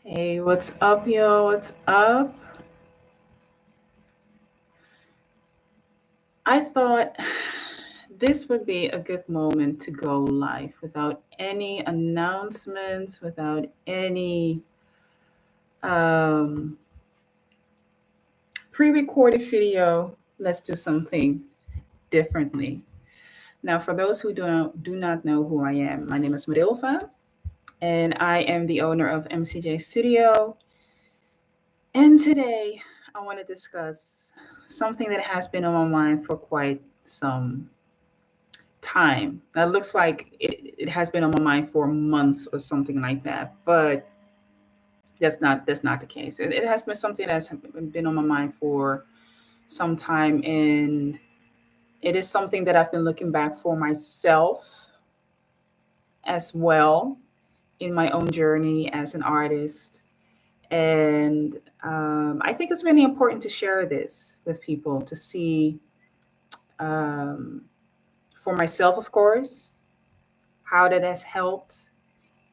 Hey, what's up, yo? What's up? I thought this would be a good moment to go live without any announcements, without any um, pre recorded video. Let's do something differently. Now, for those who do not know who I am, my name is Marilfa, and I am the owner of MCJ Studio. And today, I want to discuss something that has been on my mind for quite some time. That looks like it has been on my mind for months or something like that, but that's not the case. It has been something that's been on my mind for some time, and it is something that I've been looking back for myself as well in my own journey as an artist. And I think it's really important to share this with people to see, um, for myself, of course, how that has helped,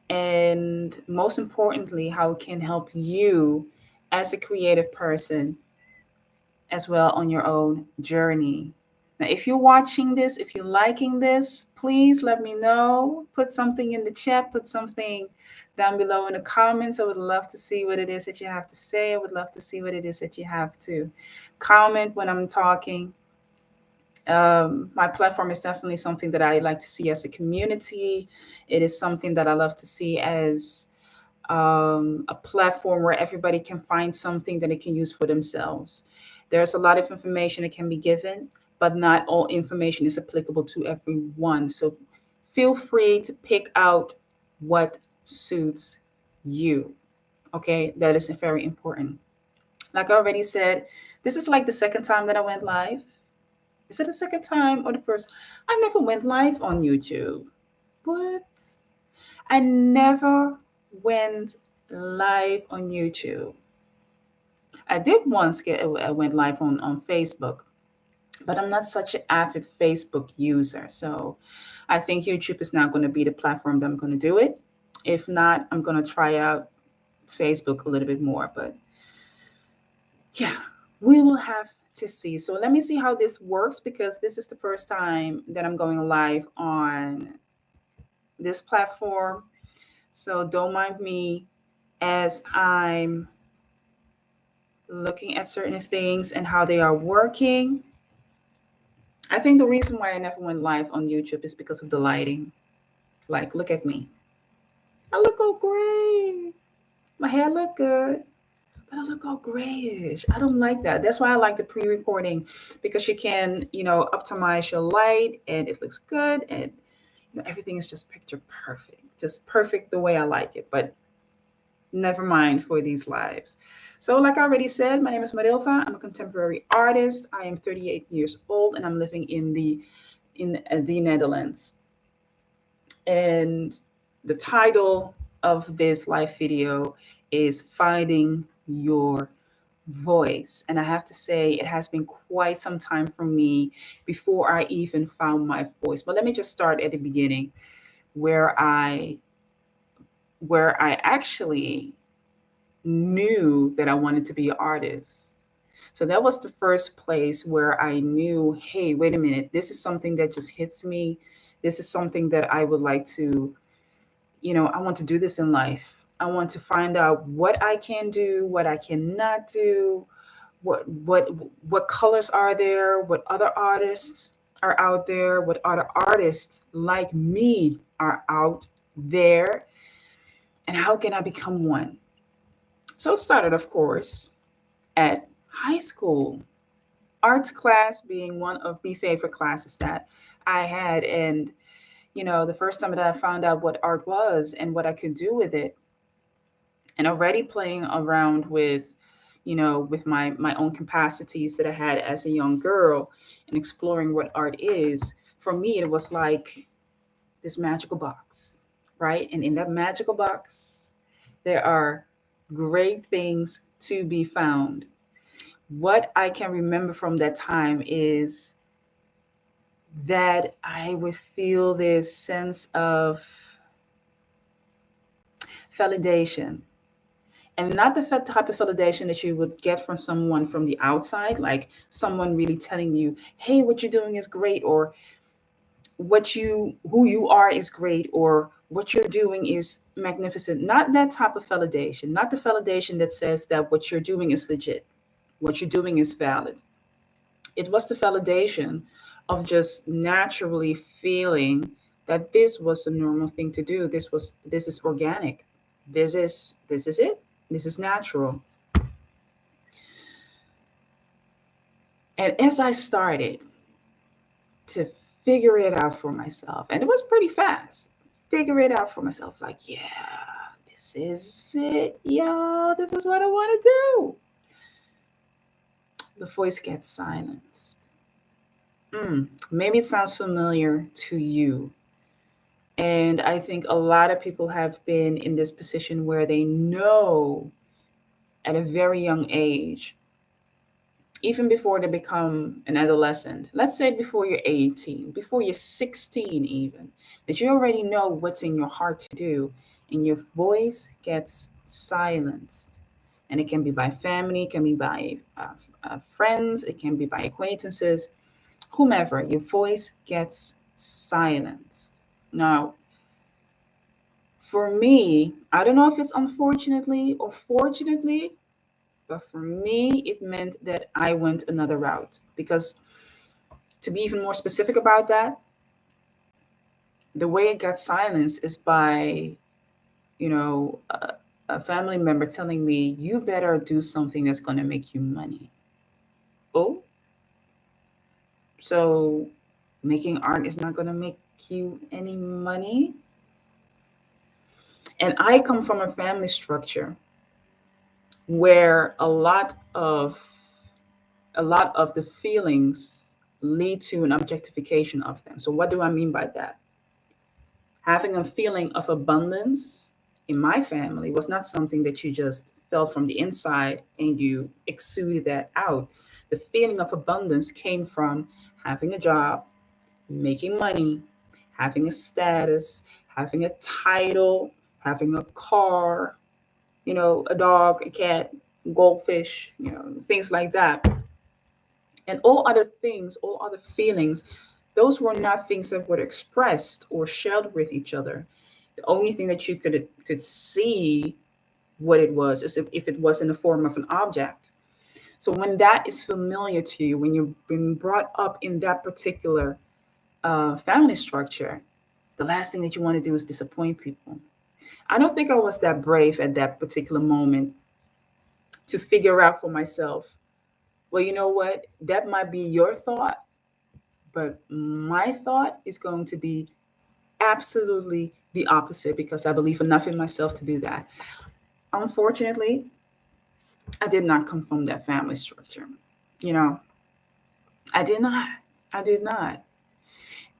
and most importantly, how it can help you as a creative person as well on your own journey. Now, if you're watching this, if you're liking this, please let me know. Put something in the chat, put something down below in the comments. I would love to see what it is that you have to say. I would love to see what it is that you have to comment when I'm talking. My platform is definitely something that I like to see as a community. It is something that I love to see as a platform where everybody can find something that they can use for themselves. There's a lot of information that can be given, but not all information is applicable to everyone. So feel free to pick out what suits you. Okay, that is very important. Like I already said, this is like the second time that I went live. Is it the second time or the first? I never went live on YouTube. What? I never went live on YouTube. I did once I went live on Facebook, but I'm not such an avid Facebook user. So I think YouTube is now going to be the platform that I'm going to do it. If not, I'm going to try out Facebook a little bit more. But yeah, we will have to see. So let me see how this works because this is the first time that I'm going live on this platform. So don't mind me as I'm looking at certain things and how they are working. I think the reason why I never went live on YouTube is because of the lighting. Like, look at me. I look all gray. My hair look good, but I look all grayish. I don't like that. That's why I like the pre-recording because you can, optimize your light and it looks good and everything is just picture perfect. Just perfect the way I like it. But never mind for these lives. So, like I already said, my name is Marilfa. I'm a contemporary artist. I am 38 years old, and I'm living in the Netherlands. And the title of this live video is "Finding Your Voice." And I have to say, it has been quite some time for me before I even found my voice. But let me just start at the beginning, where I actually knew that I wanted to be an artist. So that was the first place where I knew, hey, wait a minute, this is something that just hits me. This is something that I would like to, I want to do this in life. I want to find out what I can do, what I cannot do, what what colors are there, what other artists are out there, what other artists like me are out there, and how can I become one? So it started, of course, at high school, arts class being one of the favorite classes that I had. And, the first time that I found out what art was and what I could do with it, and already playing around with my own capacities that I had as a young girl and exploring what art is, for me, it was like this magical box, right? And in that magical box, there are great things to be found. What I can remember from that time is that I would feel this sense of validation And not the type of validation that you would get from someone from the outside, like someone really telling you, hey, what you're doing is great, or who you are is great, or what you're doing is magnificent. Not that type of validation, not the validation that says that what you're doing is legit, what you're doing is valid. It was the validation of just naturally feeling that this was a normal thing to do. This is organic. This is it. This is natural. And as I started to figure it out for myself, and it was pretty fast, figure it out for myself, like, yeah, this is it. Yeah, this is what I want to do. The voice gets silenced. Maybe it sounds familiar to you. And I think a lot of people have been in this position where they know at a very young age, even before they become an adolescent, let's say before you're 18, before you're 16, even, that you already know what's in your heart to do, and your voice gets silenced. And it can be by family, it can be by friends, it can be by acquaintances, whomever, your voice gets silenced. Now, for me, I don't know if it's unfortunately or fortunately, but for me, it meant that I went another route. Because to be even more specific about that, the way it got silenced is by, a family member telling me, you better do something that's going to make you money. Oh, so making art is not going to make you any money? And I come from a family structure where a lot of the feelings lead to an objectification of them. So what do I mean by that? Having a feeling of abundance in my family was not something that you just felt from the inside and you exuded that out. The feeling of abundance came from having a job, making money, having a status, having a title, having a car, a dog, a cat, goldfish, things like that. And all other things, all other feelings, those were not things that were expressed or shared with each other. The only thing that you could see what it was is if it was in the form of an object. So when that is familiar to you, when you've been brought up in that particular family structure, the last thing that you want to do is disappoint people. I don't think I was that brave at that particular moment to figure out for myself, well, you know what? That might be your thought, but my thought is going to be absolutely the opposite because I believe enough in myself to do that. Unfortunately, I did not come from that family structure. You know, I did not. I did not.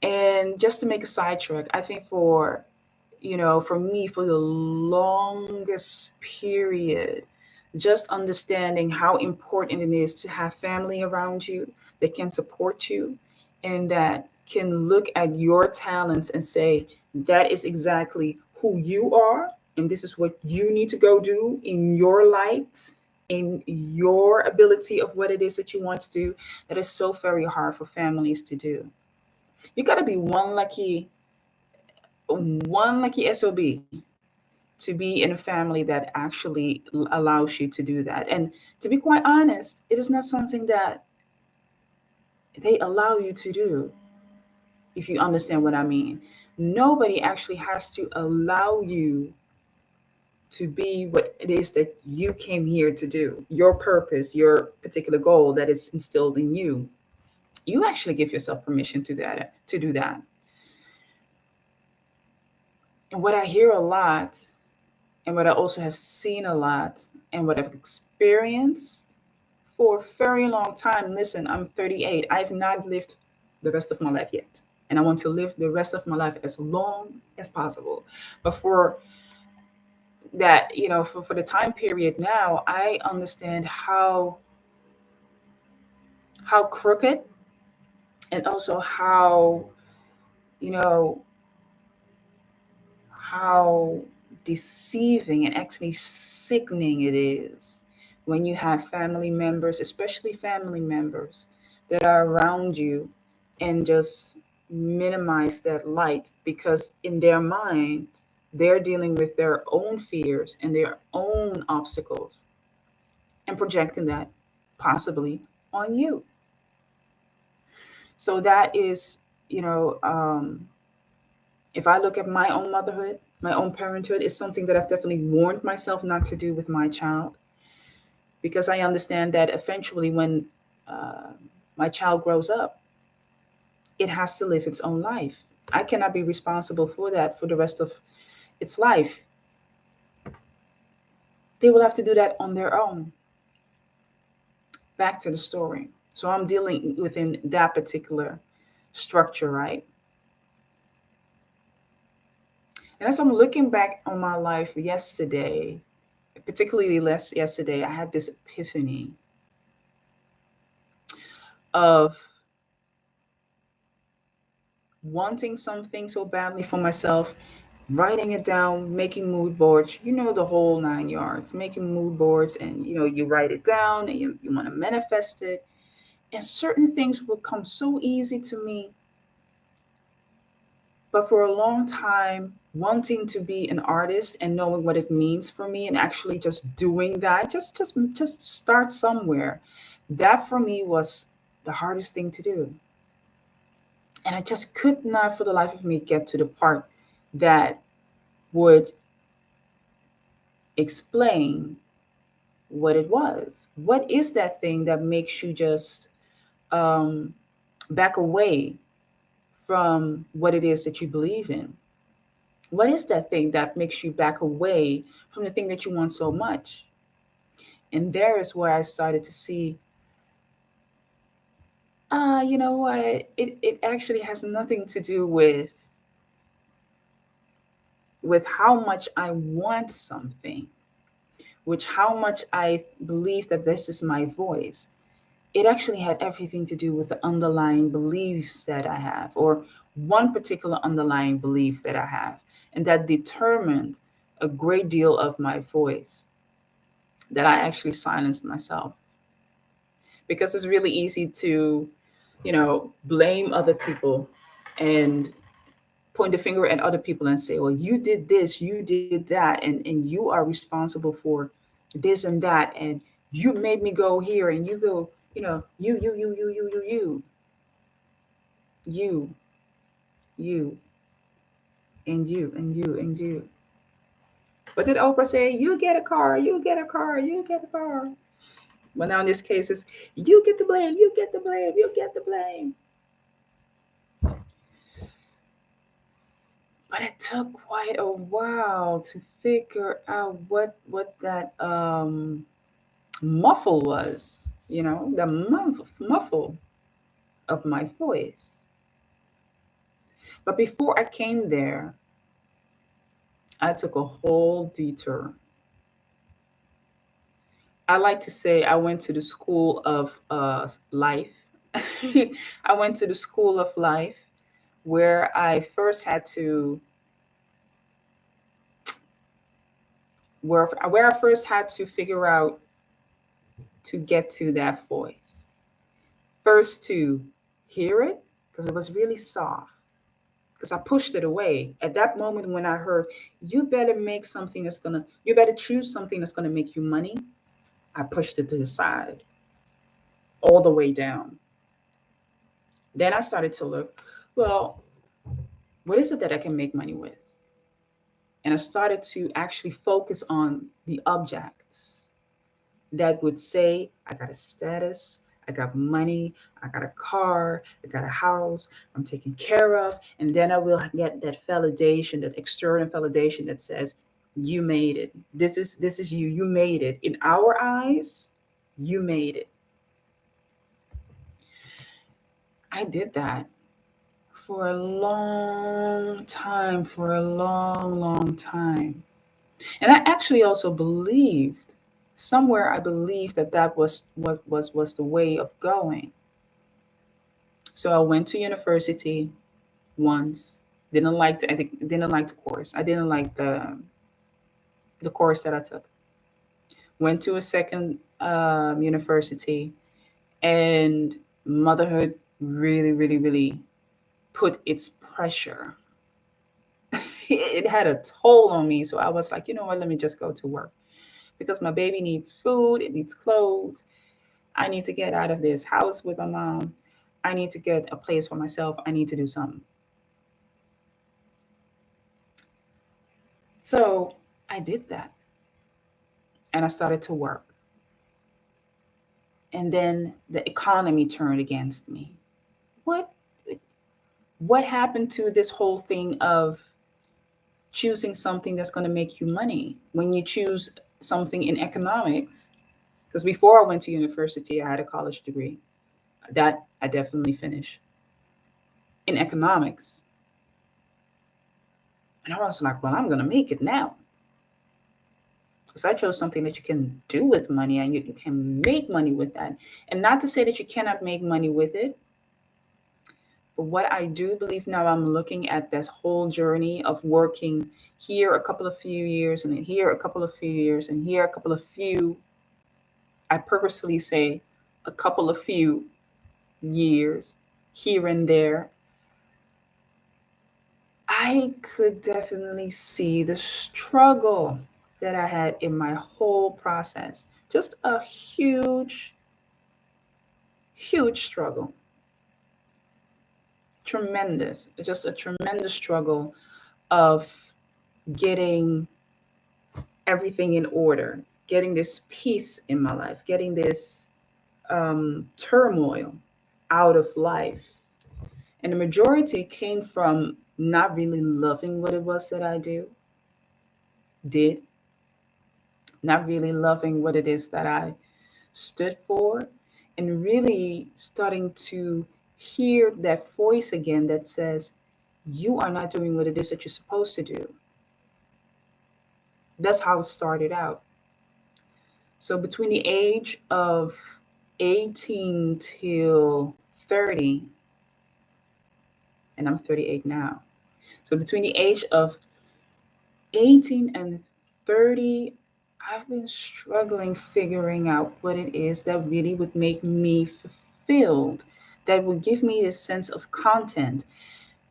And just to make a sidetrack, I think for me, for the longest period, just understanding how important it is to have family around you that can support you and that can look at your talents and say, that is exactly who you are, and this is what you need to go do in your light, in your ability of what it is that you want to do. That is so very hard for families to do. You got to be one lucky SOB to be in a family that actually allows you to do that. And to be quite honest, it is not something that they allow you to do, if you understand what I mean. Nobody actually has to allow you to be what it is that you came here to do, your purpose, your particular goal that is instilled in you. You actually give yourself permission to do that. And what I hear a lot, and what I also have seen a lot, and what I've experienced for a very long time. Listen, I'm 38. I've not lived the rest of my life yet. And I want to live the rest of my life as long as possible. But for that, for the time period now, I understand how crooked, and also how, you know, how deceiving and actually sickening it is when you have family members, especially family members, that are around you and just minimize that light because in their mind, they're dealing with their own fears and their own obstacles and projecting that possibly on you. So that is, you know, if I look at my own motherhood, my own parenthood, is something that I've definitely warned myself not to do with my child because I understand that eventually when uh, my child grows up, it has to live its own life. I cannot be responsible for that for the rest of its life. They will have to do that on their own. Back to the story. So I'm dealing within that particular structure, right? And as I'm looking back on my life yesterday, particularly less yesterday, I had this epiphany of wanting something so badly for myself, writing it down, making mood boards, the whole nine yards, making mood boards, and you write it down and you want to manifest it. And certain things will come so easy to me. But for a long time, wanting to be an artist and knowing what it means for me and actually just doing that, just start somewhere. That for me was the hardest thing to do. And I just could not for the life of me get to the part that would explain what it was. What is that thing that makes you just um, back away from what it is that you believe in? What is that thing that makes you back away from the thing that you want so much? And there is where I started to see, you know what? It actually has nothing to do with how much I want something, which how much I believe that this is my voice. It actually had everything to do with the underlying beliefs that I have, or one particular underlying belief that I have, and that determined a great deal of my voice that I actually silenced myself. Because it's really easy to, blame other people and point the finger at other people and say, well, you did this, you did that, and you are responsible for this and that, and you made me go here, and you go, you, you, and you, and you, and you. What did Oprah say? You get a car, you get a car, you get a car. But now in this case, it's you get the blame, you get the blame, you get the blame. But it took quite a while to figure out what that muffle was, the muffle of my voice. But before I came there, I took a whole detour. I like to say I went to the school of life. I went to the school of life where I first had to where I first had to figure out to get to that voice. First to hear it because it was really soft. Because I pushed it away at that moment when I heard you better make something you better choose something that's gonna make you money. I pushed it to the side, all the way down. Then I started to look, well, what is it that I can make money with? And I started to actually focus on the objects that would say, I got a status, I got money, I got a car, I got a house, I'm taken care of. And then I will get that validation, that external validation that says, you made it. This is you. You made it. In our eyes, you made it. I did that for a long time, for a long, long time. And I actually also believed, somewhere I believed that that was what was the way of going. So I went to university once. Didn't like the course. I didn't like the the course that I took. Went to a second university, and motherhood really, really, really put its pressure. It had a toll on me. So I was like, you know what, let me just go to work because my baby needs food, it needs clothes. I need to get out of this house with my mom. I need to get a place for myself. I need to do something. So I did that and I started to work. And then the economy turned against me. What what happened to this whole thing of choosing something that's going to make you money when you choose something in economics? Because before I went to university, I had a college degree that I definitely finished in economics. And I was like, well, I'm going to make it now. Because I chose something that you can do with money and you can make money with that. And not to say that you cannot make money with it, but what I do believe now, I'm looking at this whole journey of working here a couple of few years and here a couple of few years and here a couple of few. I purposefully say a couple of few years here and there. I could definitely see the struggle that I had in my whole process. Just a huge, huge struggle. Tremendous. Just a tremendous struggle of getting everything in order, getting this peace in my life, getting this turmoil out of life. And the majority came from not really loving what it was that I did, not really loving what it is that I stood for, and really starting to hear that voice again that says, you are not doing what it is that you're supposed to do. That's how it started out. So between the age of 18 till 30, and I'm 38 now. So between the age of 18 and 30, I've been struggling figuring out what it is that really would make me fulfilled, that would give me this sense of content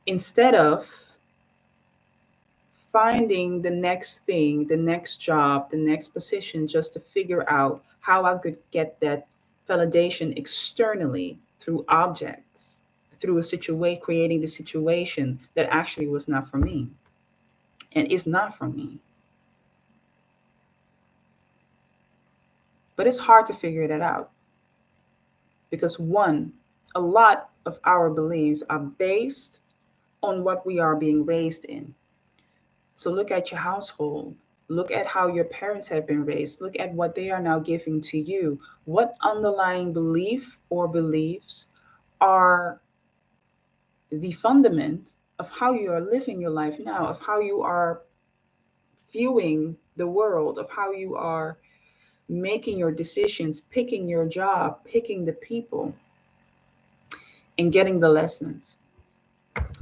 instead of finding the next thing, the next job, the next position just to figure out how I could get that validation externally through objects, through a situation, creating the situation that actually was not for me and is not for me. But it's hard to figure that out because one, a lot of our beliefs are based on what we are being raised in. So look at your household. Look at how your parents have been raised. Look at what they are now giving to you. What underlying belief or beliefs are the fundament of how you are living your life now, of how you are viewing the world, of how you are making your decisions, picking your job, picking the people, and getting the lessons.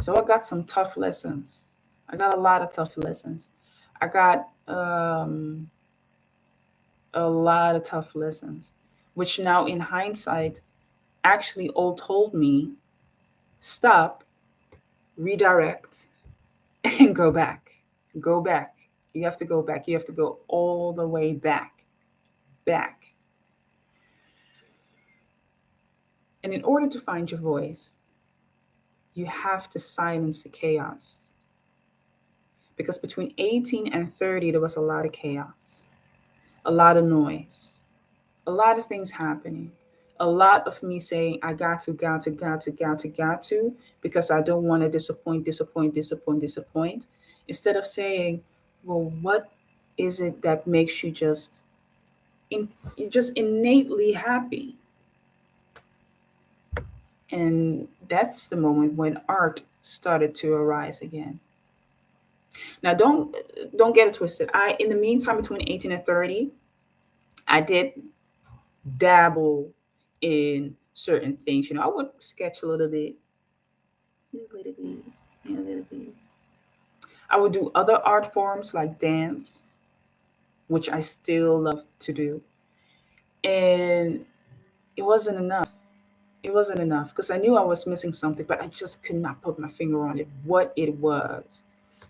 So I got some tough lessons. I got a lot of tough lessons. I got a lot of tough lessons, which now in hindsight actually all told me stop, redirect, and go back. Go back. You have to go back. You have to go all the way back. Back. And in order to find your voice, you have to silence the chaos. Because between 18 and 30, there was a lot of chaos, a lot of noise, a lot of things happening, a lot of me saying, I got to, because I don't want to disappoint, instead of saying, well, what is it that makes you just innately happy? And that's the moment when art started to arise again. Now, don't get it twisted. I, in the meantime, between 18 and 30, I did dabble in certain things. You know, I would sketch a little bit, just a little bit, and a little bit. I would do other art forms like dance. which I still love to do. And it wasn't enough. It wasn't enough because I knew I was missing something, but I just could not put my finger on it, what it was.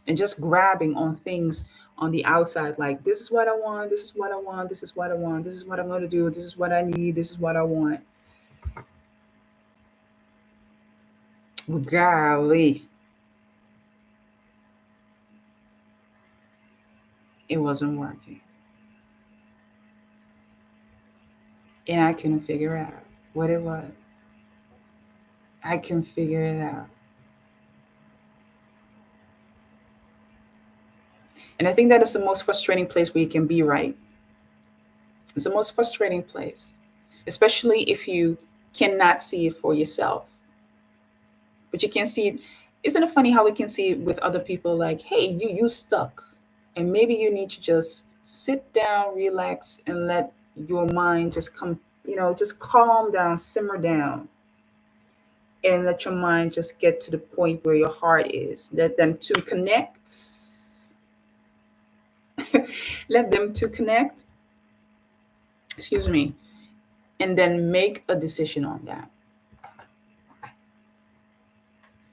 And just grabbing on things on the outside, like, this is what I want, this is what I want, this is what I want, this is what I'm going to do, this is what I need, this is what I want. Golly, it wasn't working. And I couldn't figure out what it was. I can figure it out. And I think that is the most frustrating place where you can be, right? It's the most frustrating place, especially if you cannot see it for yourself. But you can see it. Isn't it funny how we can see it with other people? Like, hey, you stuck, and maybe you need to just sit down, relax, and let your mind just come. Just calm down, simmer down, and let your mind just get to the point where your heart is. Let them two connect. Let them two connect. Excuse me, and then make a decision on that.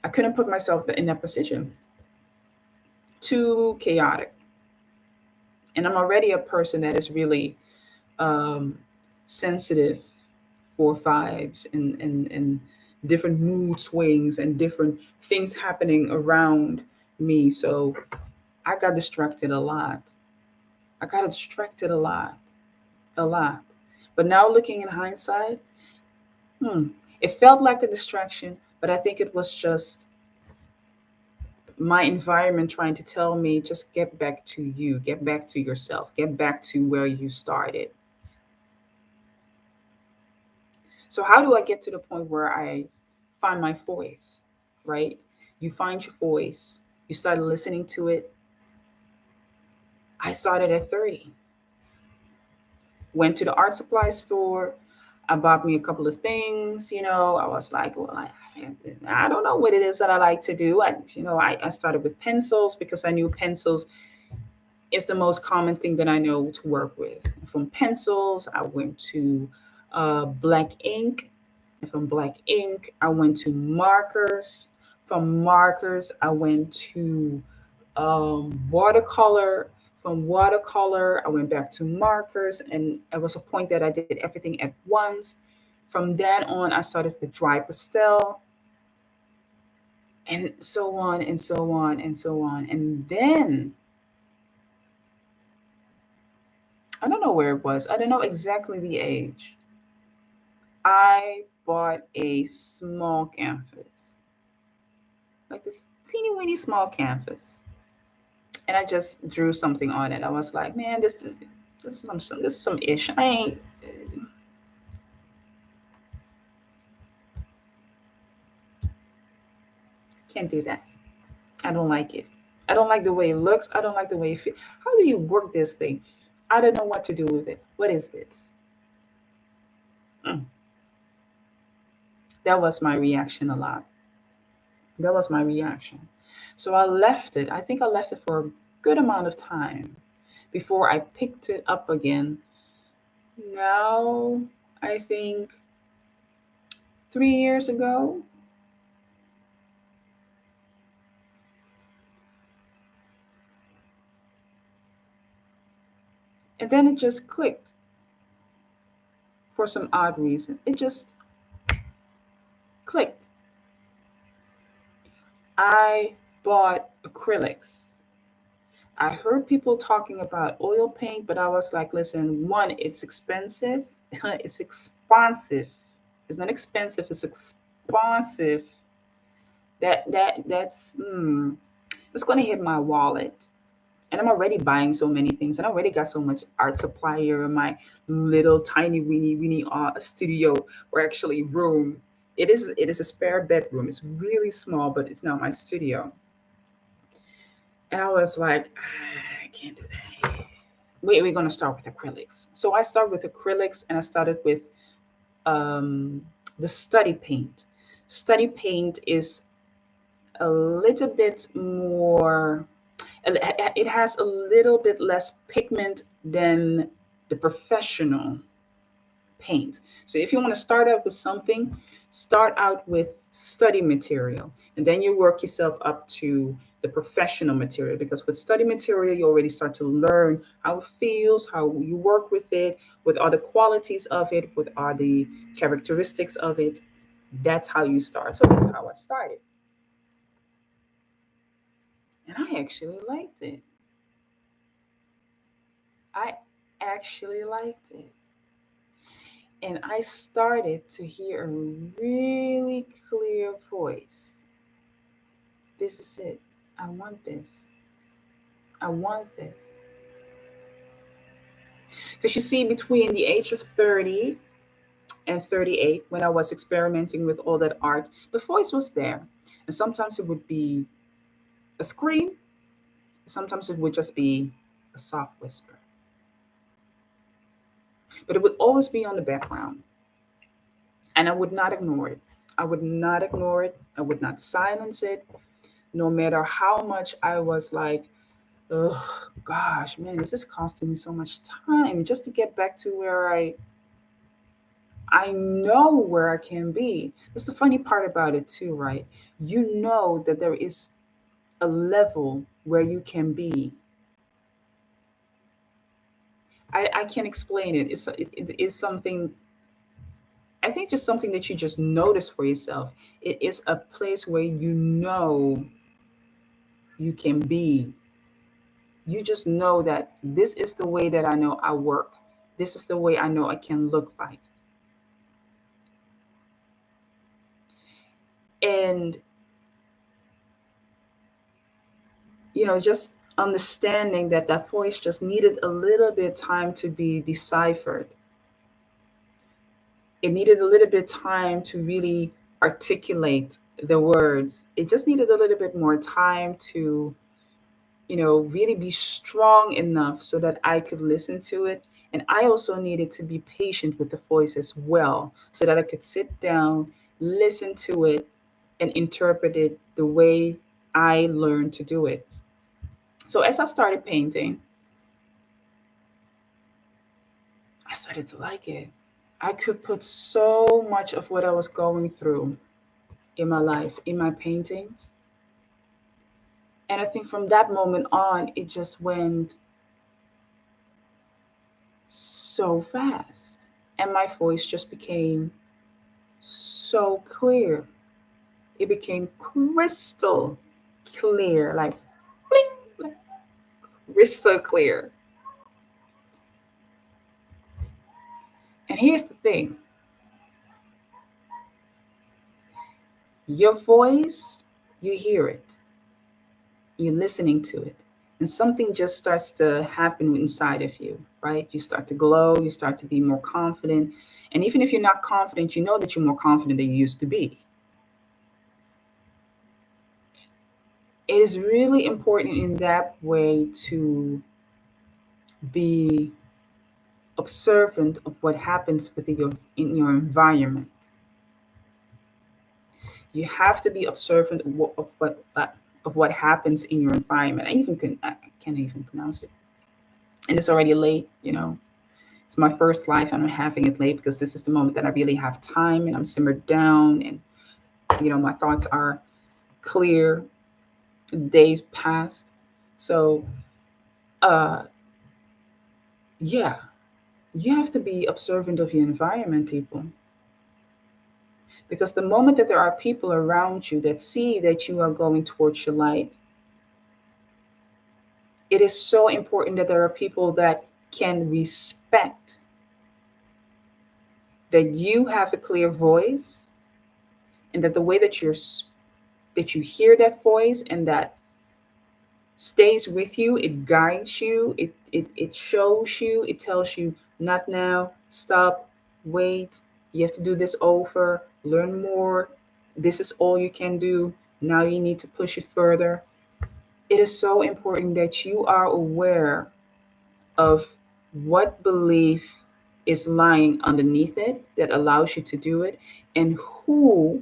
I couldn't put myself in that position. Too chaotic. And I'm already a person that is really um, sensitive for vibes and different mood swings and different things happening around me. So I got distracted a lot. I got distracted a lot, a lot. But now looking in hindsight, hmm, it felt like a distraction, but I think it was just my environment trying to tell me, just get back to you, get back to yourself, get back to where you started. So how do I get to the point where I find my voice, right? You find your voice, you start listening to it. I started at 30, went to the art supply store. I bought me a couple of things. I was like, well, I don't know what it is that I like to do. I started with pencils because I knew pencils is the most common thing that I know to work with. From pencils, I went to black ink. And from black ink, I went to markers. From markers, I went to watercolor. From watercolor, I went back to markers. And it was a point that I did everything at once. From then on, I started with dry pastel, and so on and so on and so on. And then I don't know where it was. I don't know exactly the age. I bought a small canvas, like this teeny weeny small canvas, and I just drew something on it. I was like, man, this is some ish. I ain't can't do that. I don't like it. I don't like the way it looks. I don't like the way it feels. How do you work this thing? I don't know what to do with it. What is this? Mm. That was my reaction a lot. That was my reaction. So I left it. I think I left it for a good amount of time before I picked it up again. Now, I think 3 years ago, and then it just clicked for some odd reason. It just clicked. I bought acrylics. I heard people talking about oil paint, but I was like, listen, one, it's expensive. It's expensive. It's not expensive, it's expensive. That's it's gonna hit my wallet. And I'm already buying so many things, and I already got so much art supply here in my little tiny weeny studio, or actually room. It is a spare bedroom. It's really small, but it's not my studio. And I was like, I can't do that. We're gonna start with acrylics. So I started with acrylics, and I started with um, the study paint. Study paint is a little bit more. It has a little bit less pigment than the professional paint. So if you want to start out with something, start out with study material, and then you work yourself up to the professional material, because with study material you already start to learn how it feels, how you work with it, what are the qualities of it, what are the characteristics of it. That's how you start. So that's how I started, and I actually liked it. I actually liked it. And I started to hear a really clear voice. This is it. I want this. I want this. Because you see, between the age of 30 and 38, when I was experimenting with all that art, the voice was there. And sometimes it would be a scream, sometimes it would just be a soft whisper. But it would always be on the background. And I would not ignore it. I would not ignore it. I would not silence it, no matter how much I was like, oh gosh, man, this is costing me so much time just to get back to where I know where I can be. That's the funny part about it too, right? You know that there is a level where you can be. I can't explain it. It is something, I think, just something that you just notice for yourself. It is a place where you know you can be. You just know that this is the way that I know I work. This is the way I know I can look like. And, just understanding that that voice just needed a little bit time to be deciphered. It needed a little bit time to really articulate the words. It just needed a little bit more time to, really be strong enough so that I could listen to it. And I also needed to be patient with the voice as well, so that I could sit down, listen to it, and interpret it the way I learned to do it. So as I started painting, I started to like it. I could put so much of what I was going through in my life in my paintings. And I think from that moment on, it just went so fast. And my voice just became so clear. It became crystal clear, like blink, like crystal clear. And here's the thing, your voice, you hear it, you're listening to it, and something just starts to happen inside of you, right? You start to glow, you start to be more confident. And even if you're not confident, you know that you're more confident than you used to be. It is really important in that way to be observant of what happens within your environment. You have to be observant of what happens in your environment. I can't even pronounce it, and it's already late. It's my first life, and I'm having it late because this is the moment that I really have time and I'm simmered down, and my thoughts are clear. Days passed, so uh, yeah, you have to be observant of your environment, people. Because the moment that there are people around you that see that you are going towards your light, it is so important that there are people that can respect that you have a clear voice, and that the way that you hear that voice and that stays with you, it guides you, it shows you, it tells you, not now, stop, wait, you have to do this over, learn more, this is all you can do, now you need to push it further. It is so important that you are aware of what belief is lying underneath it that allows you to do it, and who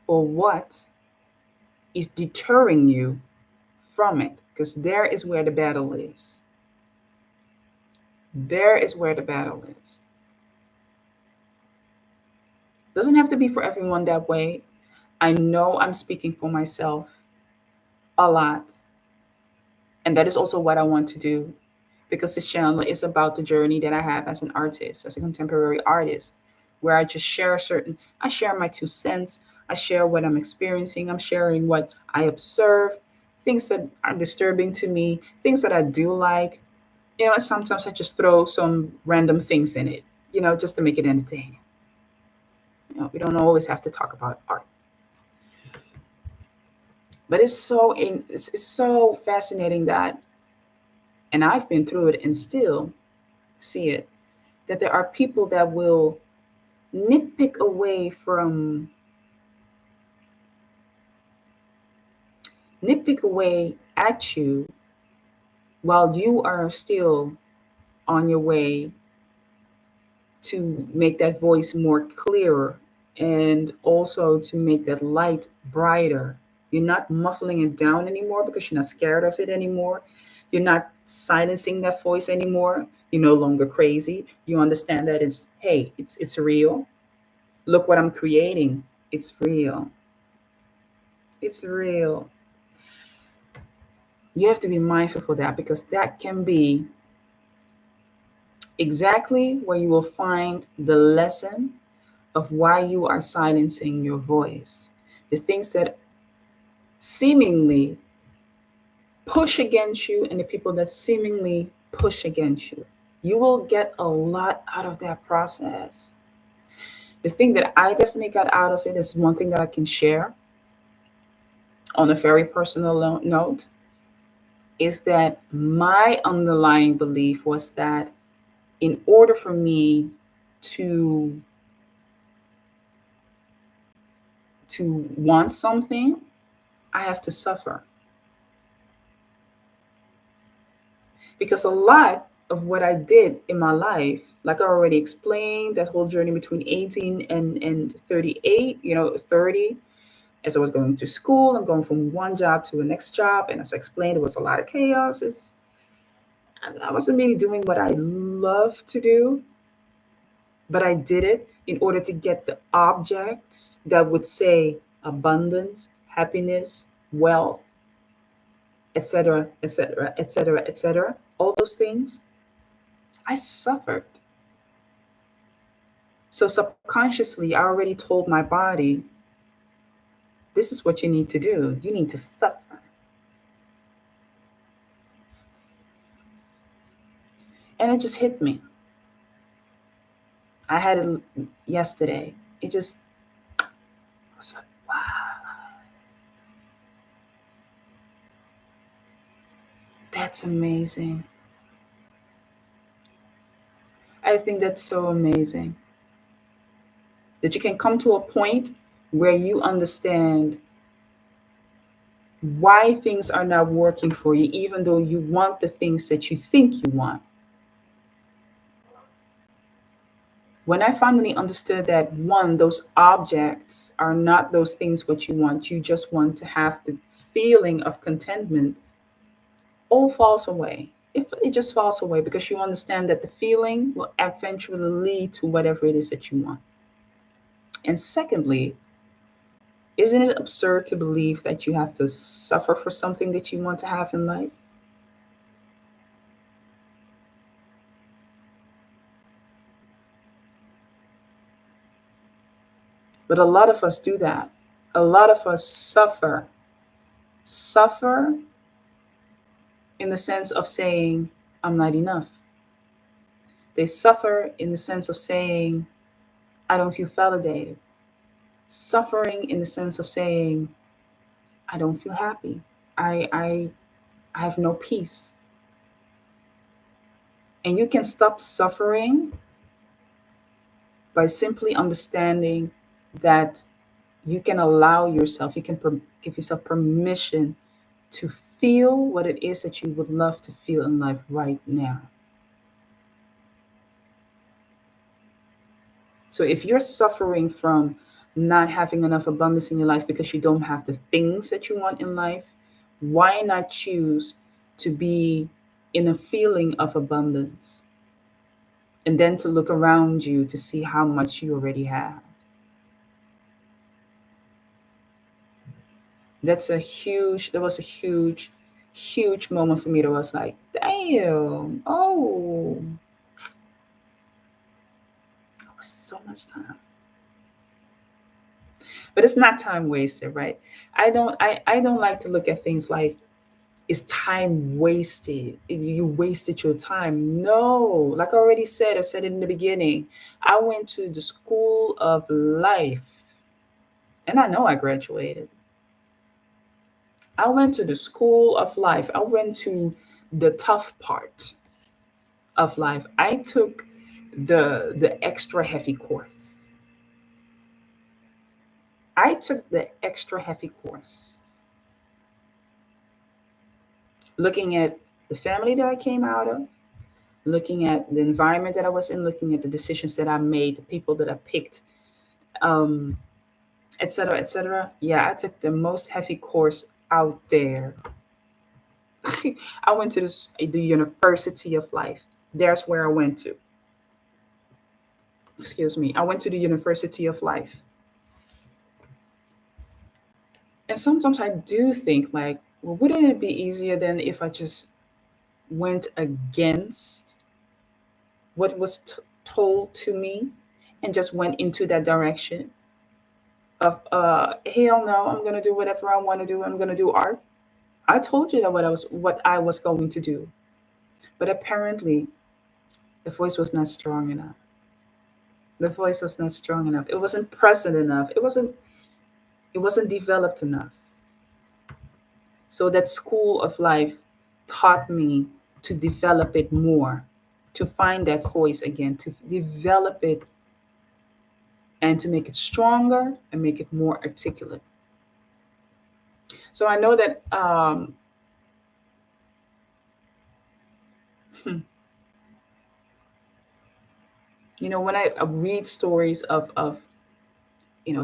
or what is deterring you from it, because there is where the battle is. There is where the battle is. Doesn't have to be for everyone that way. I know I'm speaking for myself a lot. And that is also what I want to do, because this channel is about the journey that I have as an artist, as a contemporary artist, where I just share I share my 2 cents. I share what I'm experiencing. I'm sharing what I observe, things that are disturbing to me, things that I do like. And sometimes I just throw some random things in it, just to make it entertaining. We don't always have to talk about art. But it's so fascinating that, and I've been through it and still see it, that there are people that will nitpick away from nitpick away at you while you are still on your way to make that voice more clearer, and also to make that light brighter. You're not muffling it down anymore because you're not scared of it anymore. You're not silencing that voice anymore. You're no longer crazy. You understand that it's real. Look what I'm creating. It's real. It's real. You have to be mindful for that, because that can be exactly where you will find the lesson of why you are silencing your voice. The things that seemingly push against you, and the people that seemingly push against you. You will get a lot out of that process. The thing that I definitely got out of it is one thing that I can share on a very personal note, is that my underlying belief was that in order for me to want something, I have to suffer. Because a lot of what I did in my life, like I already explained, that whole journey between 18 and 38, 30, as I was going to school, I'm going from one job to the next job. And as I explained, it was a lot of chaos. I wasn't really doing what I love to do, but I did it in order to get the objects that would say abundance, happiness, wealth, etc., etc., etc., etc. All those things. I suffered. So subconsciously, I already told my body, this is what you need to do. You need to suffer. And it just hit me. I had it yesterday. It just I was like, wow, that's amazing. I think that's so amazing that you can come to a point where you understand why things are not working for you, even though you want the things that you think you want. When I finally understood that, one, those objects are not those things what you want, you just want to have the feeling of contentment, all falls away. It just falls away, because you understand that the feeling will eventually lead to whatever it is that you want. And secondly, isn't it absurd to believe that you have to suffer for something that you want to have in life? But a lot of us do that. A lot of us suffer in the sense of saying, I'm not enough. They suffer in the sense of saying, I don't feel validated. Suffering in the sense of saying, I don't feel happy. I have no peace. And you can stop suffering by simply understanding that you can allow yourself, you can give yourself permission to feel what it is that you would love to feel in life right now. So if you're suffering from not having enough abundance in your life because you don't have the things that you want in life, Why not choose to be in a feeling of abundance and then to look around you to see how much you already have? That was a huge, huge moment for me. That was like, damn, oh, that was so much time. But it's not time wasted, right? I don't like to look at things like it's time wasted. You wasted your time. No, like I already said, I said it in the beginning. I went to the school of life and I know I graduated. I went to the school of life. I went to the tough part of life. I took the extra heavy course. I took the extra heavy course. Looking at the family that I came out of, looking at the environment that I was in, looking at the decisions that I made, the people that I picked, um, etc., etc. Yeah, I took the most heavy course out there. I went to the University of Life. There's where I went to. Excuse me. I went to the University of Life. And sometimes I do think like, well, wouldn't it be easier than if I just went against what was told to me and just went into that direction of hell no, I'm gonna do whatever I want to do. I'm gonna do art. I told you that what I was going to do, but apparently the voice was not strong enough. The voice was not strong enough. It wasn't present enough. It wasn't developed enough. So that school of life taught me to develop it more, to find that voice again, to develop it and to make it stronger and make it more articulate. So I know that hmm, when I read stories of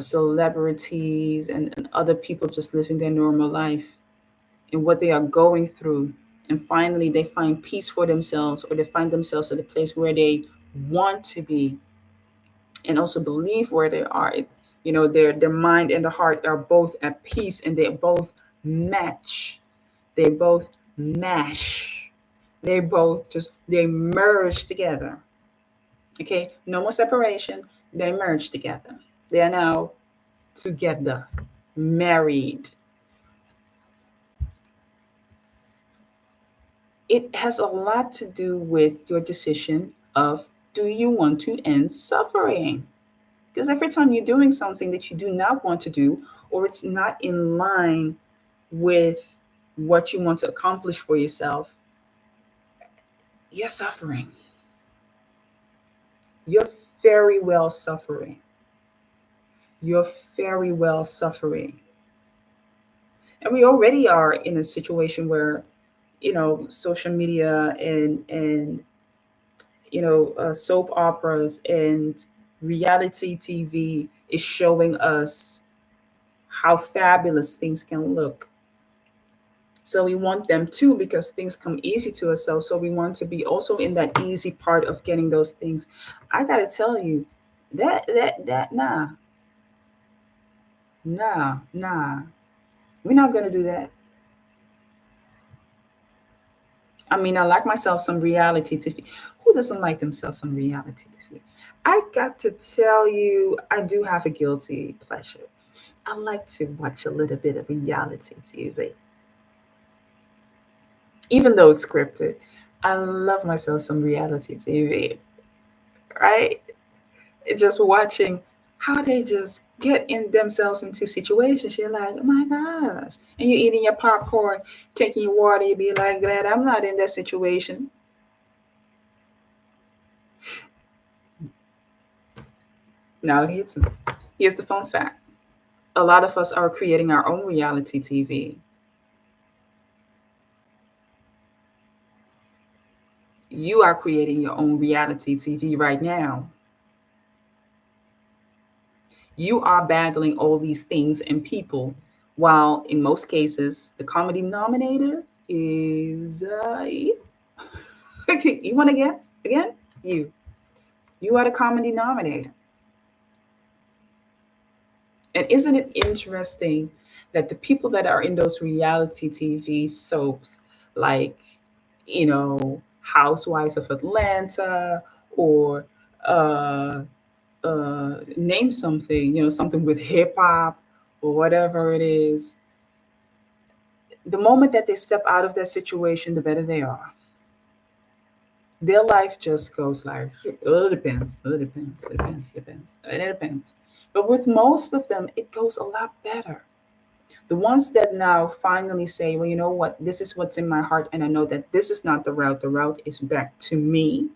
celebrities and other people just living their normal life and what they are going through, and finally they find peace for themselves, or they find themselves at a place where they want to be and also believe where they are. Their mind and the heart are both at peace, and they both match. They both mash. They merge together. Okay, no more separation. They merge together. They are now together, married. It has a lot to do with your decision of, do you want to end suffering? Because every time you're doing something that you do not want to do, or it's not in line with what you want to accomplish for yourself, you're suffering. You're very well suffering. You're very well suffering. And we already are in a situation where, social media and soap operas and reality TV is showing us how fabulous things can look. So we want them too, because things come easy to us. So we want to be also in that easy part of getting those things. I gotta tell you, that nah, we're not gonna do that. I mean, I like myself some reality TV. Who doesn't like themselves some reality TV? I got to tell you, I do have a guilty pleasure. I like to watch a little bit of reality TV, even though it's scripted. I love myself some reality TV, right? Just watching how they just get in themselves into situations. You're like, oh my gosh. And you're eating your popcorn, taking your water, you be like, glad I'm not in that situation. Now it hits them. Here's the fun fact. A lot of us are creating our own reality TV. You are creating your own reality TV right now. You are battling all these things and people While in most cases, the common denominator is you want to guess again? You. You are the common denominator. And isn't it interesting that the people that are in those reality TV soaps, like, Housewives of Atlanta, or uh, name something, something with hip hop or whatever it is, the moment that they step out of that situation, the better they are. Their life just goes like, oh, it depends, oh, it depends, it depends, depends, it depends. But with most of them, it goes a lot better. The ones that now finally say, well, you know what, this is what's in my heart, and I know that this is not the route is back to me,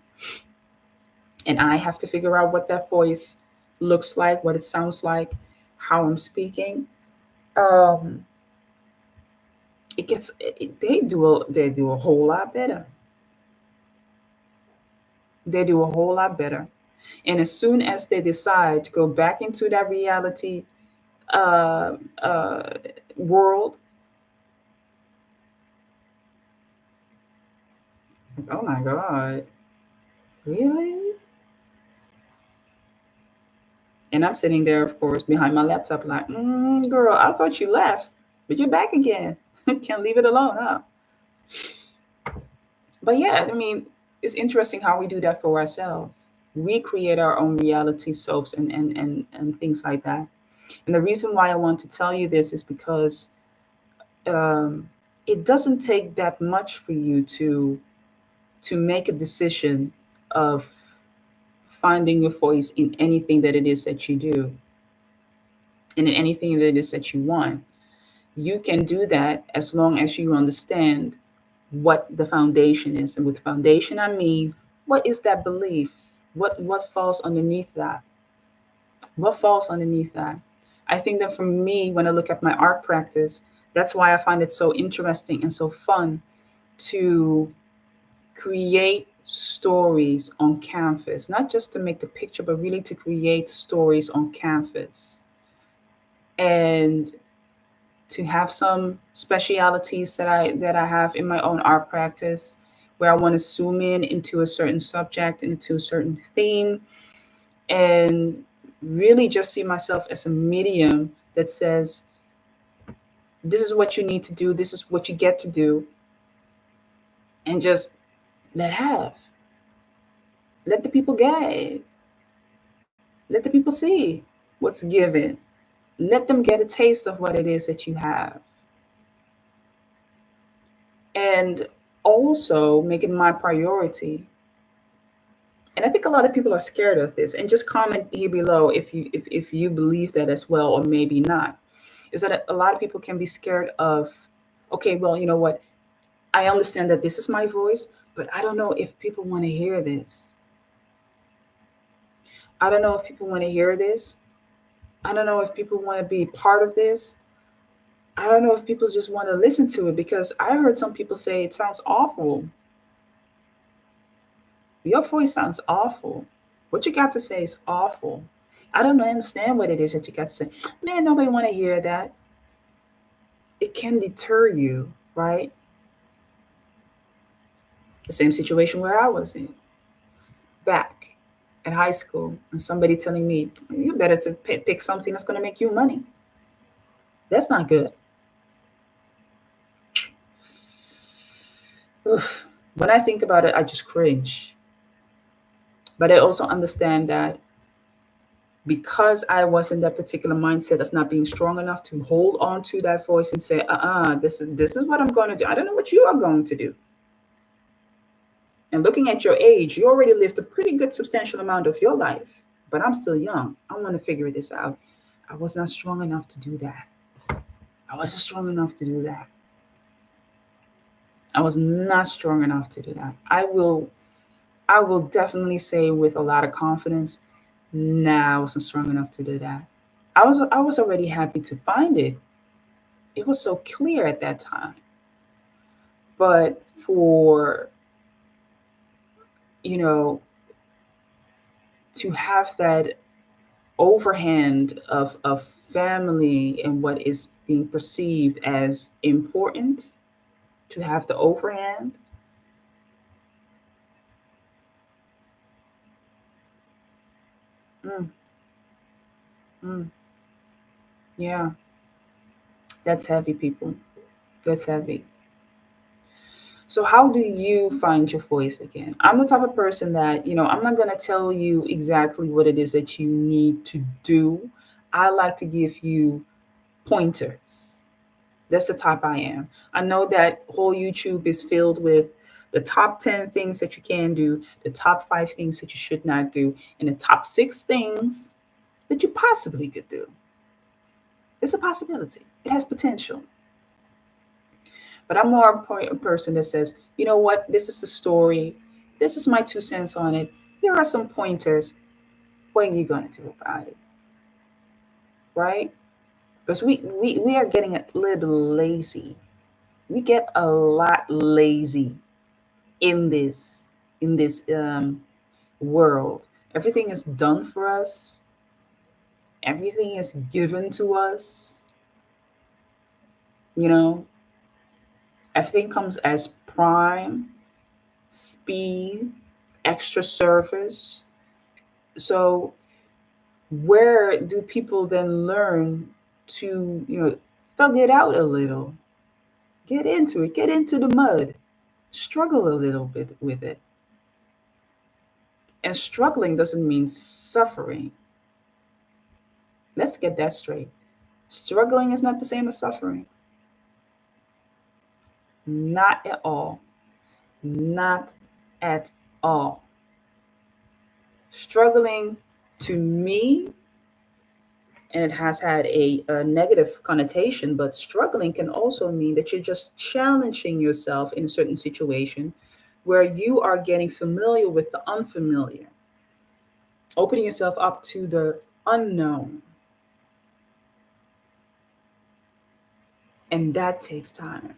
and I have to figure out what that voice looks like, what it sounds like, how I'm speaking. Um, they do a whole lot better. They do a whole lot better. And as soon as they decide to go back into that reality uh, uh, world, oh my God, really? And I'm sitting there, of course, behind my laptop, like, girl, I thought you left, but you're back again. Can't leave it alone, huh? But yeah, I mean, it's interesting how we do that for ourselves. We create our own reality soaps and things like that. And the reason why I want to tell you this is because um, it doesn't take that much for you to make a decision of finding your voice in anything that it is that you do and in anything that it is that you want. You can do that as long as you understand what the foundation is. And with foundation, I mean, what is that belief? What falls underneath that? What falls underneath that? I think that for me, when I look at my art practice, that's why I find it so interesting and so fun to create stories on canvas, not just to make the picture, but really to create stories on canvas. And to have some specialities that I have in my own art practice, where I want to zoom in into a certain subject, into a certain theme, and really just see myself as a medium that says, this is what you need to do, this is what you get to do, and just let the people get it, let the people see what's given, let them get a taste of what it is that you have, and also make it my priority. And I think a lot of people are scared of this. And just comment here below if you believe that as well, or maybe not. Is that a lot of people can be scared of, okay, well, you know what, I understand that this is my voice, but I don't know if people want to hear this. I don't know if people want to hear this. I don't know if people want to be part of this. I don't know if people just want to listen to it, because I heard some people say it sounds awful. Your voice sounds awful. What you got to say is awful. I don't understand what it is that you got to say. Man, nobody want to hear that. It can deter you, right? The same situation where I was in back in high school, and somebody telling me, you better to pick something that's going to make you money. That's not good. Oof. When I think about it, I just cringe. But I also understand that because I was in that particular mindset of not being strong enough to hold on to that voice and say, this is what I'm going to do. I don't know what you are going to do. And looking at your age, you already lived a pretty good substantial amount of your life, but I'm still young. I want to figure this out. I was not strong enough to do that. I wasn't strong enough to do that. I was not strong enough to do that. I will definitely say with a lot of confidence, nah, I wasn't strong enough to do that. I was already happy to find it. It was so clear at that time. But for, you know, to have that overhand of family and what is being perceived as important to have the overhand. Mm, mm, yeah, that's heavy, people. That's heavy. So, how do you find your voice again? I'm the type of person that, I'm not going to tell you exactly what it is that you need to do. I like to give you pointers. That's the type I am. I know that whole YouTube is filled with the top 10 things that you can do, the top 5 things that you should not do, and the top 6 things that you possibly could do. It's a possibility, it has potential. But I'm more a person that says, you know what, this is the story. This is my 2 cents on it. Here are some pointers. What are you going to do about it? Right? Because we are getting a little bit lazy. We get a lot lazy in this world. Everything is done for us. Everything is given to us. You know, everything comes as prime, speed, extra service. So where do people then learn to, thug it out a little, get into it, get into the mud, struggle a little bit with it? And struggling doesn't mean suffering. Let's get that straight. Struggling is not the same as suffering. Not at all. Not at all. Struggling, to me, and it has had a negative connotation, but struggling can also mean that you're just challenging yourself in a certain situation where you are getting familiar with the unfamiliar, opening yourself up to the unknown. And that takes time.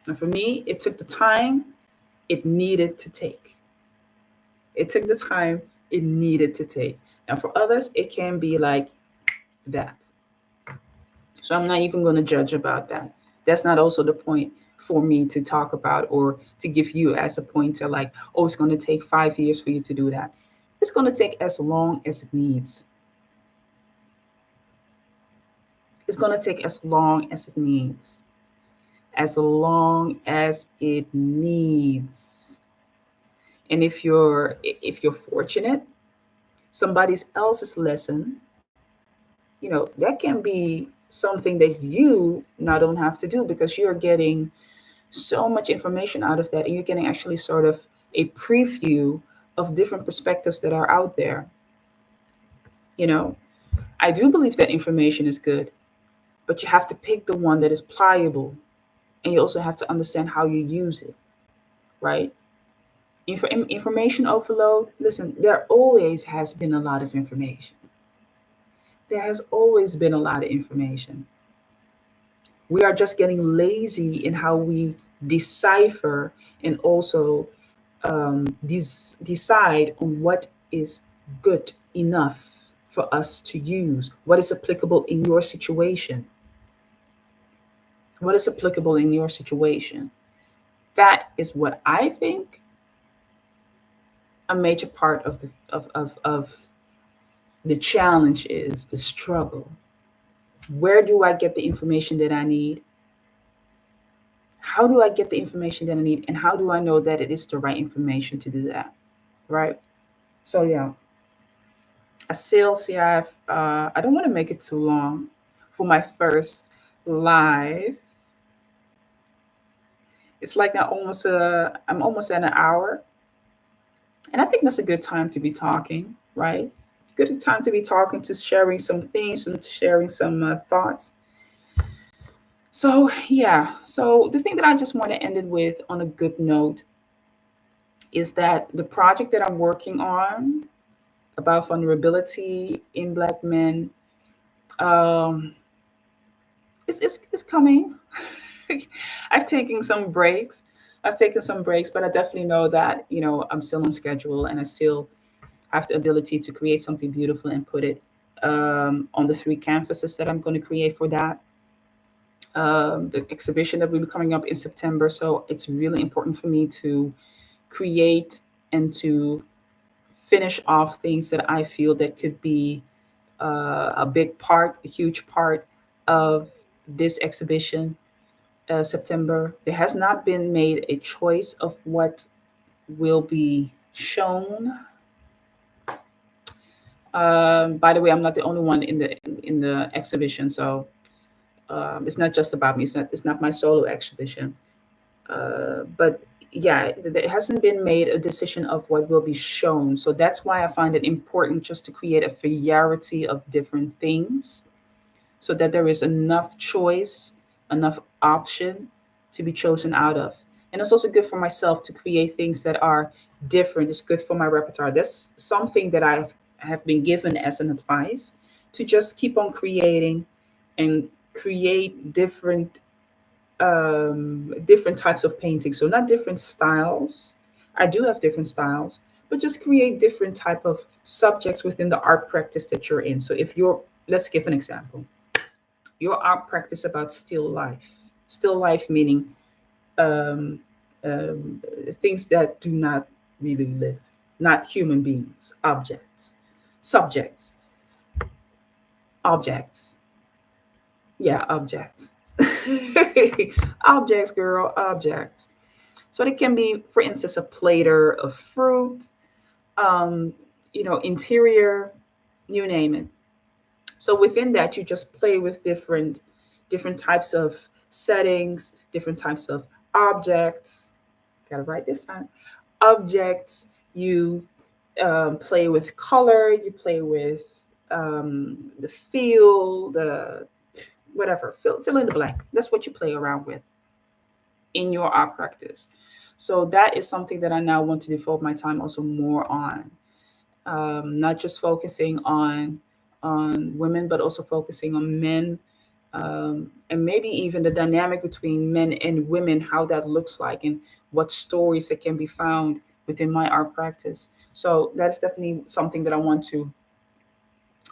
And for me, it took the time it needed to take. It took the time it needed to take. And for others, it can be like that. So I'm not even going to judge about that. That's not also the point for me to talk about or to give you as a pointer, like, oh, it's going to take 5 years for you to do that. It's going to take as long as it needs. It's going to take as long as it needs. As long as it needs. And if you're fortunate, somebody else's lesson, that can be something that you now don't have to do because you're getting so much information out of that and you're getting actually sort of a preview of different perspectives that are out there. You know, I do believe that information is good, but you have to pick the one that is pliable and you also have to understand how you use it, right? Information overload, listen, there always has been a lot of information. There has always been a lot of information. We are just getting lazy in how we decipher and also decide on what is good enough for us to use, what is applicable in your situation. What is applicable in your situation? That is what I think a major part of the challenge is, the struggle. Where do I get the information that I need? How do I get the information that I need? And how do I know that it is the right information to do that? Right? So, yeah, a sales, yeah, I don't want to make it too long for my first live. It's like I'm almost at an hour. And I think that's a good time to be talking, right? Good time to be talking, to sharing some things and sharing some thoughts. So, yeah. So, the thing that I just want to end it with on a good note is that the project that I'm working on about vulnerability in Black men, um, it's coming. I've taken some breaks. I've taken some breaks, but I definitely know that, I'm still on schedule and I still have the ability to create something beautiful and put it on the three canvases that I'm going to create for that. The exhibition that will be coming up in September. So it's really important for me to create and to finish off things that I feel that could be a big part, a huge part of this exhibition. September. There has not been made a choice of what will be shown. By the way, I'm not the only one in the exhibition, so it's not just about me. It's not my solo exhibition. But yeah, there hasn't been made a decision of what will be shown. So that's why I find it important just to create a variety of different things so that there is enough choice, enough option to be chosen out of. And it's also good for myself to create things that are different. It's good for my repertoire. That's something that have been given as an advice to just keep on creating and create different types of painting. So not different styles. I do have different styles, but just create different type of subjects within the art practice that you're in. So if you're, let's give an example, your art practice about still life meaning um, um, things that do not really live, not human beings, subjects, objects. Yeah, objects. Objects, girl, objects. So it can be, for instance, a platter of fruit, um, interior, you name it. So within that, you just play with different types of settings, different types of objects. Gotta write this down. Objects. You play with color. You play with the feel, the whatever. Fill in the blank. That's what you play around with in your art practice. So that is something that I now want to devote my time also more on. Not just focusing on women, but also focusing on men, and maybe even the dynamic between men and women, how that looks like, and what stories that can be found within my art practice. So that is definitely something that I want to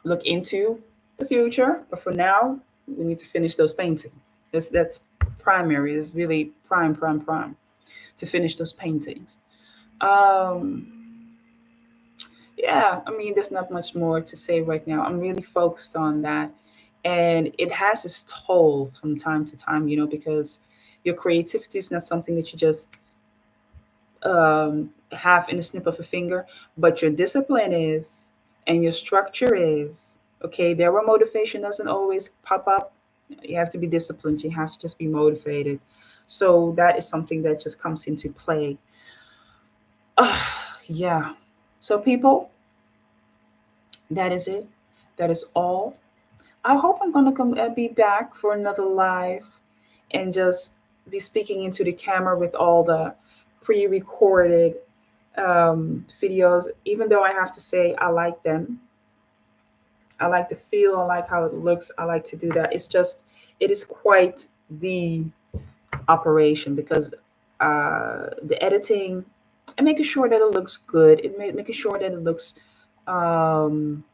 look into the future. But for now, we need to finish those paintings. That's primary. Is really prime to finish those paintings. Um, yeah, I mean, there's not much more to say right now. I'm really focused on that. And it has its toll from time to time, because your creativity is not something that you just have in a snip of a finger, but your discipline is, and your structure is. Okay, there where motivation doesn't always pop up, you have to be disciplined, you have to just be motivated. So that is something that just comes into play. Yeah. So, people, that is it. That is all. I hope I'm gonna be back for another live and just be speaking into the camera with all the pre-recorded videos. Even though I have to say I like them, I like the feel, I like how it looks, I like to do that. It's just it is quite the operation because the editing and making sure that it looks good, making sure that it looks um,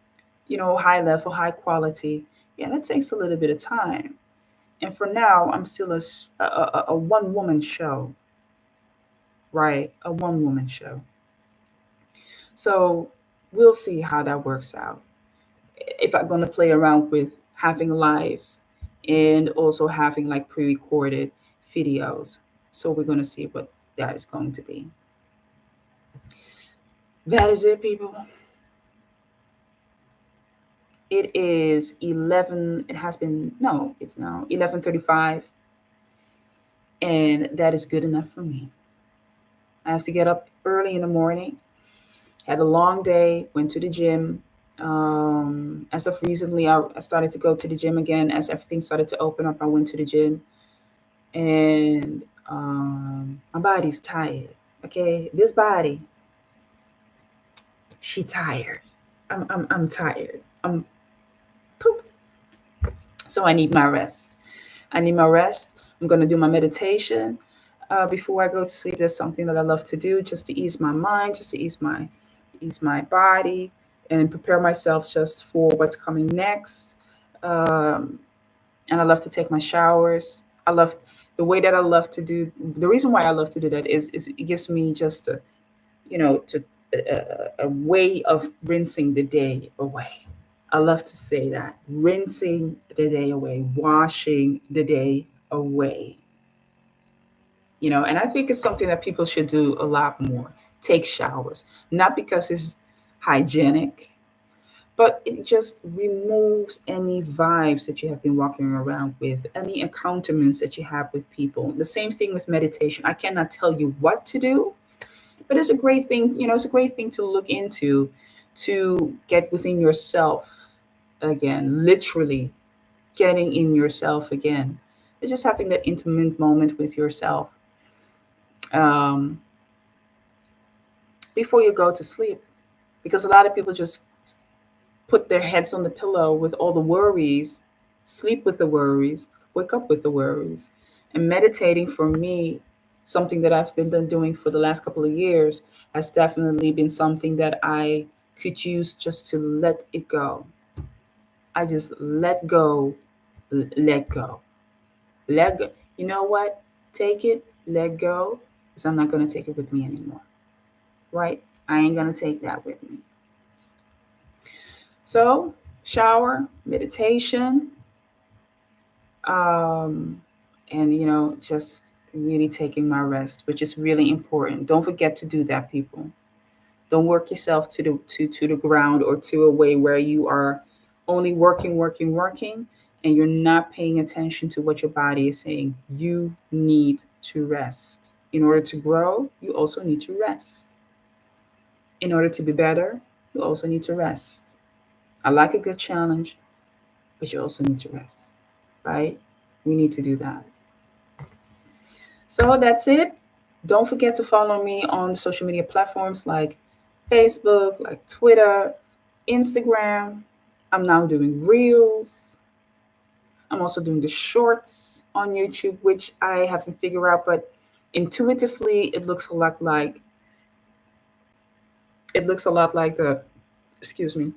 high level, high quality. Yeah, that takes a little bit of time. And for now, I'm still a one woman show, right? A one woman show. So we'll see how that works out. If I'm going to play around with having lives and also having like pre recorded videos. So we're going to see what that is going to be. That is it, people. It is 11. It has been, no, it's now 11:35. And that is good enough for me. I have to get up early in the morning. Had a long day, went to the gym. As of recently, I started to go to the gym again. As everything started to open up, I went to the gym. And my body's tired. Okay, this body, she tired. I'm tired. I'm pooped. So I need my rest. I need my rest. I'm gonna do my meditation before I go to sleep. That's something that I love to do, just to ease my mind, just to ease my body. and prepare myself just for what's coming next. Um, and I love to take my showers. I love the way that I love to do. The reason why I love to do that is it gives me just a, to a way of rinsing the day away. I love to say that, rinsing the day away, washing the day away. And I think it's something that people should do a lot more. Take showers, not because it's hygienic, but it just removes any vibes that you have been walking around with, any encounterments that you have with people. The same thing with meditation. I cannot tell you what to do, but it's a great thing. It's a great thing to look into, to get within yourself again, literally getting in yourself again. It's just having that intimate moment with yourself, um, before you go to sleep, because a lot of people just put their heads on the pillow with all the worries, sleep with the worries, wake up with the worries. And meditating for me, something that I've been doing for the last couple of years, has definitely been something that I could use just to let it go. I just let go, let go, let go. You know what? Take it, let go, because I'm not going to take it with me anymore, right? I ain't going to take that with me. So, shower, meditation, um, and just really taking my rest, which is really important. Don't forget to do that, people. Don't work yourself to the ground, or to a way where you are only working, working, working, and you're not paying attention to what your body is saying. You need to rest. In order to grow, you also need to rest. In order to be better, you also need to rest. I like a good challenge, but you also need to rest, right? We need to do that. So that's it. Don't forget to follow me on social media platforms like Facebook, like Twitter, Instagram. I'm now doing Reels. I'm also doing the shorts on YouTube, which I haven't figured out, but intuitively it looks a lot like the, excuse me,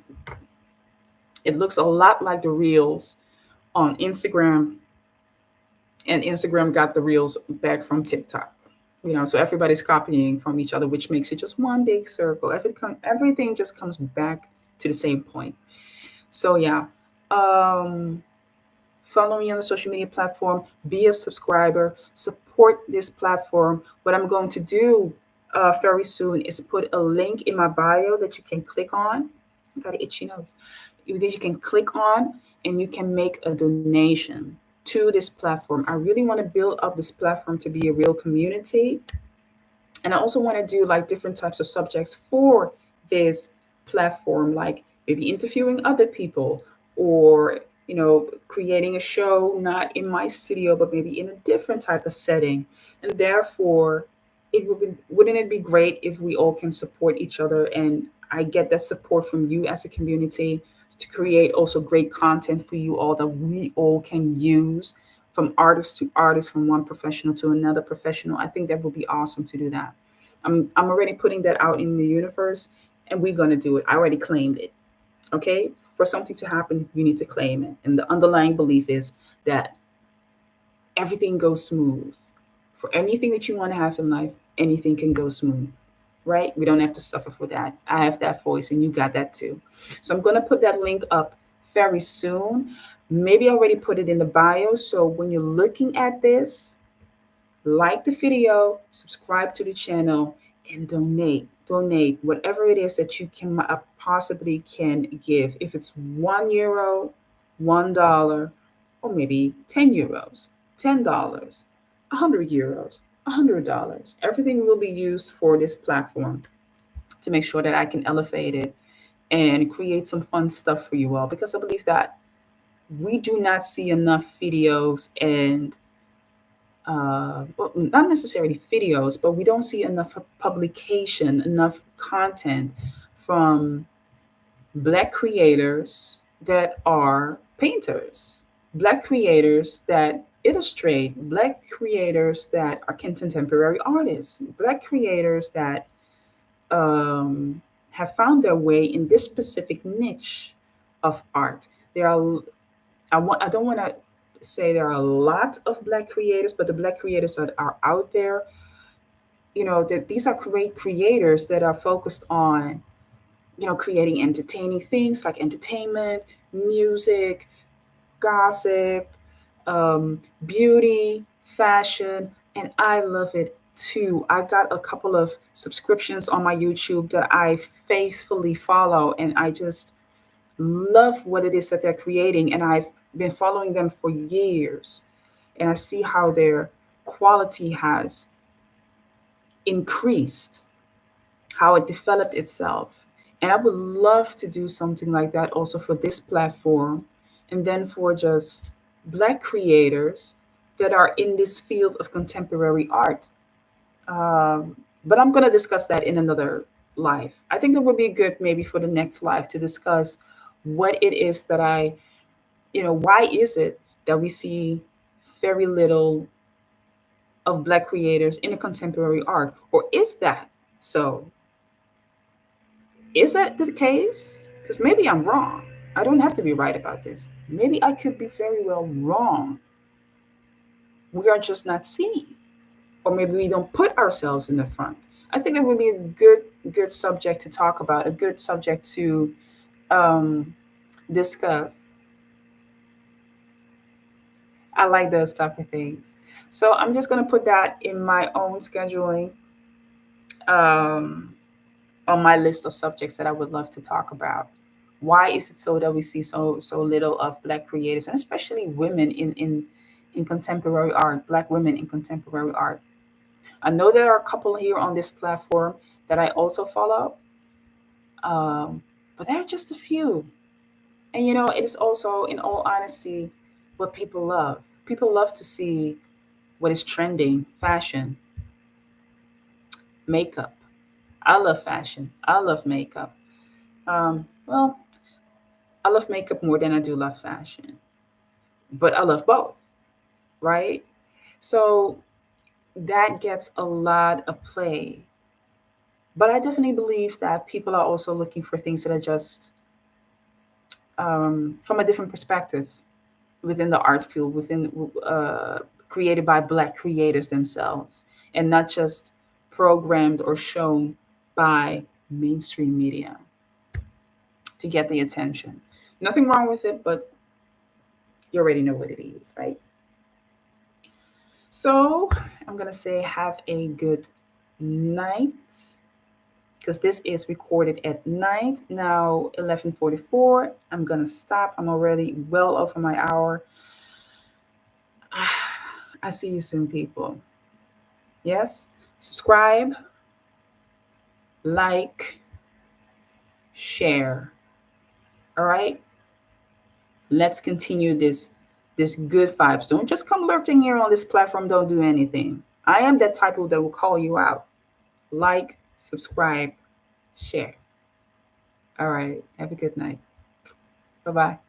it looks a lot like the Reels on Instagram, and Instagram got the Reels back from TikTok. So everybody's copying from each other, which makes it just one big circle. Everything just comes back to the same point. So yeah, um, follow me on the social media platform. Be a subscriber. Support this platform. What I'm going to do very soon is put a link in my bio that you can click on. I got an itchy nose. That you can click on, and you can make a donation to this platform. I really want to build up this platform to be a real community, and I also want to do like different types of subjects for this platform, like maybe interviewing other people, or creating a show not in my studio but maybe in a different type of setting. And therefore, wouldn't it be great if we all can support each other, and I get that support from you as a community to create also great content for you all that we all can use, from artist to artist, from one professional to another professional. I think that would be awesome to do that. I'm already putting that out in the universe, and we're going to do it. I already claimed it. Okay? For something to happen, you need to claim it. And the underlying belief is that everything goes smooth. For anything that you want to have in life, anything can go smooth, right? We don't have to suffer for that. I have that voice, and you got that too. So I'm going to put that link up very soon. Maybe I already put it in the bio. So when you're looking at this, like the video, subscribe to the channel, and donate. Donate whatever it is that you can possibly can give. If it's €1, $1, or maybe €10, $10, €100, $100. Everything will be used for this platform to make sure that I can elevate it and create some fun stuff for you all, because I believe that we do not see enough videos and well, not necessarily videos, but we don't see enough publication, enough content from Black creators that are painters, Black creators that illustrate, Black creators that are contemporary artists, Black creators that um, have found their way in this specific niche of art. There are, I don't want to say there are a lot of Black creators, but the Black creators that are out there, that these are great creators that are focused on, creating entertaining things like entertainment, music, gossip, beauty, fashion, and I love it too. I got a couple of subscriptions on my YouTube that I faithfully follow, and I just love what it is that they're creating. And I've been following them for years, and I see how their quality has increased, how it developed itself. And I would love to do something like that also for this platform, and then for just Black creators that are in this field of contemporary art. But I'm going to discuss that in another live. I think it would be good maybe for the next live to discuss what it is that why is it that we see very little of Black creators in the contemporary art? Or is that so? Is that the case? Because maybe I'm wrong. I don't have to be right about this. Maybe I could be very well wrong. We are just not seen, or maybe we don't put ourselves in the front. I think it would be a good subject to talk about, a good subject to um, discuss. I like those type of things. So I'm just going to put that in my own scheduling, um, on my list of subjects that I would love to talk about. Why is it so that we see so little of Black creators, and especially women in contemporary art, Black women in contemporary art? I know there are a couple here on this platform that I also follow, um, but there are just a few. And it is also, in all honesty, what people love. People love to see what is trending: fashion, makeup. I love fashion. I love makeup. Well, I love makeup more than I do love fashion, but I love both, right? So that gets a lot of play. But I definitely believe that people are also looking for things that are just, from a different perspective within the art field, uh, created by Black creators themselves, and not just programmed or shown by mainstream media to get the attention. Nothing wrong with it, but you already know what it is, right? So I'm gonna say have a good night, because this is recorded at night now, 11:44. I'm gonna stop. I'm already well over my hour. I see you soon, people. Yes, subscribe, like, share. All right, let's continue this good vibes. Don't just come lurking here on this platform. Don't do anything. I am that type of that will call you out. Like, subscribe, share. All right. Have a good night. Bye bye.